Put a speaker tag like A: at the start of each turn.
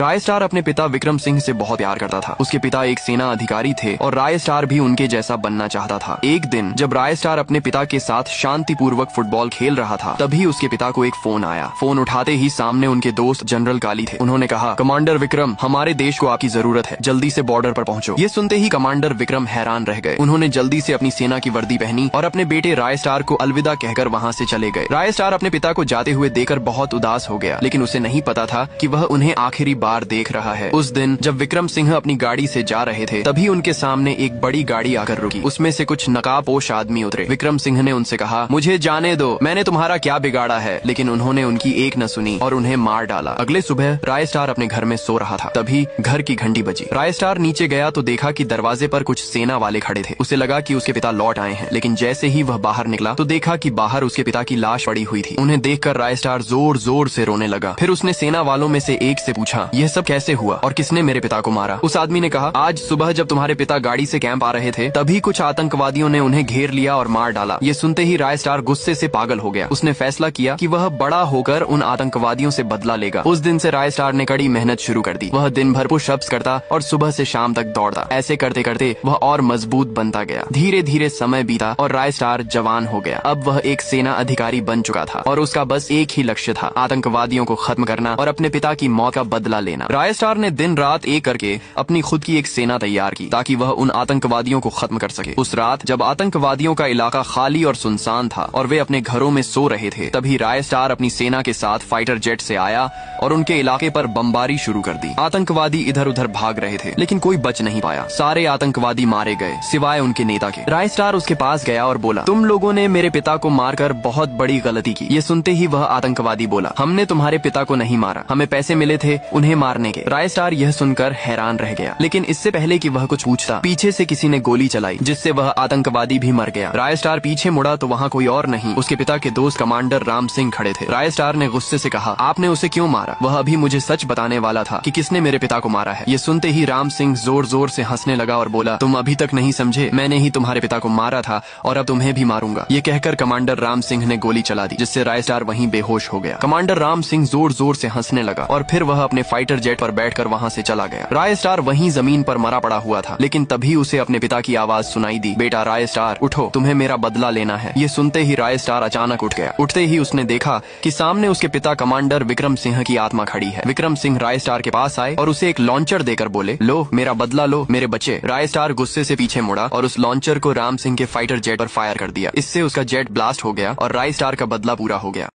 A: राय star अपने पिता विक्रम सिंह से बहुत प्यार करता था। उसके पिता एक सेना अधिकारी थे और राय स्टार भी उनके जैसा बनना चाहता था। एक दिन जब राय स्टार अपने पिता के साथ शांतिपूर्वक फुटबॉल खेल रहा था, तभी उसके पिता को एक फोन आया। फोन उठाते ही सामने उनके दोस्त जनरल काली थे। उन्होंने कहा, कमांडर विक्रम, हमारे देश को आपकी जरूरत है, जल्दी से बॉर्डर पर पहुंचो। ये सुनते ही कमांडर विक्रम हैरान रह गए। उन्होंने जल्दी से अपनी सेना की वर्दी पहनी और अपने बेटे राय स्टार को अलविदा कहकर वहाँ से चले गए। राय स्टार अपने पिता को जाते हुए देखकर बहुत उदास हो गया, लेकिन उसे नहीं पता था कि वह उन्हें आखिरी बार देख रहा है। उस दिन जब विक्रम सिंह अपनी गाड़ी से जा रहे थे, तभी उनके सामने एक बड़ी गाड़ी आकर रुकी। उसमें से कुछ नकाबपोश आदमी उतरे। विक्रम सिंह ने उनसे कहा, मुझे जाने दो, मैंने तुम्हारा क्या बिगाड़ा है। लेकिन उन्होंने उनकी एक न सुनी और उन्हें मार डाला। अगले सुबह राय स्टार अपने घर में सो रहा था, तभी घर की घंटी बजी। राय स्टार नीचे गया तो देखा कि दरवाजे पर कुछ सेना वाले खड़े थे। उसे लगा कि उसके पिता लौट आए हैं, लेकिन जैसे ही वह बाहर निकला तो देखा कि बाहर उसके पिता की लाश पड़ी हुई थी। उन्हें देखकर राय स्टार जोर जोर से रोने लगा। फिर उसने सेना वालों में से एक से पूछा, यह सब कैसे हुआ और किसने मेरे पिता को मारा? उस आदमी ने कहा, आज सुबह जब तुम्हारे पिता गाड़ी से कैंप आ रहे थे, तभी कुछ आतंकवादियों ने उन्हें घेर लिया और मार डाला। ये सुनते ही राय स्टार गुस्से से पागल हो गया। उसने फैसला किया कि वह बड़ा होकर उन आतंकवादियों से बदला लेगा। उस दिन से राय स्टार ने कड़ी मेहनत शुरू कर दी। वह दिन भर पुशअप्स करता और सुबह से शाम तक दौड़ता। ऐसे करते करते वह और मजबूत बनता गया। धीरे धीरे समय बीता और राय स्टार जवान हो गया। अब वह एक सेना अधिकारी बन चुका था और उसका बस एक ही लक्ष्य था, आतंकवादियों को खत्म करना और अपने पिता की मौत का बदला लेना। राय स्टार ने दिन रात एक करके अपनी खुद की एक सेना तैयार की ताकि वह उन आतंकवादियों को खत्म कर सके। उस रात जब आतंकवादियों का इलाका खाली और सुनसान था और वे अपने घरों में सो रहे थे, तभी राय स्टार अपनी सेना के साथ फाइटर जेट से आया और उनके इलाके पर बमबारी शुरू कर दी। आतंकवादी इधर उधर भाग रहे थे, लेकिन कोई बच नहीं पाया। सारे आतंकवादी मारे गए सिवाय उनके नेता के। राय स्टार उसके पास गया और बोला, तुम लोगों ने मेरे पिता को मारकर बहुत बड़ी गलती की। ये सुनते ही वह आतंकवादी बोला, हमने तुम्हारे पिता को नहीं मारा, हमें पैसे मिले थे उन्हें मारने के। राय स्टार यह सुनकर हैरान रह गया, लेकिन इससे पहले कि वह कुछ पूछता, पीछे से किसी ने गोली चलाई, जिससे वह आतंकवादी भी मर गया। राय स्टार पीछे मुड़ा तो वहाँ कोई और नहीं, उसके पिता के दोस्त कमांडर राम सिंह खड़े थे। राय स्टार ने गुस्से से कहा, आपने उसे क्यों मारा? वह अभी मुझे सच बताने वाला था कि किसने मेरे पिता को मारा है। ये सुनते ही राम सिंह जोर जोर से हंसने लगा और बोला, तुम अभी तक नहीं समझे, मैंने ही तुम्हारे पिता को मारा था और अब तुम्हें भी मारूंगा। ये कहकर कमांडर राम सिंह ने गोली चला दी, जिससे राय स्टार वहीं बेहोश हो गया। कमांडर राम सिंह जोर जोर से हंसने लगा और फिर वह अपने फाइटर जेट पर बैठकर वहां से चला गया। राय स्टार वहीं जमीन पर मरा पड़ा हुआ था, लेकिन तभी उसे अपने पिता की आवाज सुनाई दी, बेटा राय स्टार उठो, तुम्हें मेरा बदला लेना है। ये सुनते ही राय स्टार अचानक उठ गया। उठते ही उसने देखा कि सामने उसके पिता कमांडर विक्रम सिंह की आत्मा खड़ी है। विक्रम सिंह राय स्टार के पास आए और उसे एक लॉन्चर देकर बोले, लो मेरा बदला लो मेरे बच्चे। राय स्टार गुस्से से पीछे मुड़ा और उस लॉन्चर को राम सिंह के फाइटर जेट पर फायर कर दिया। इससे उसका जेट ब्लास्ट हो गया और राय स्टार का बदला पूरा हो गया।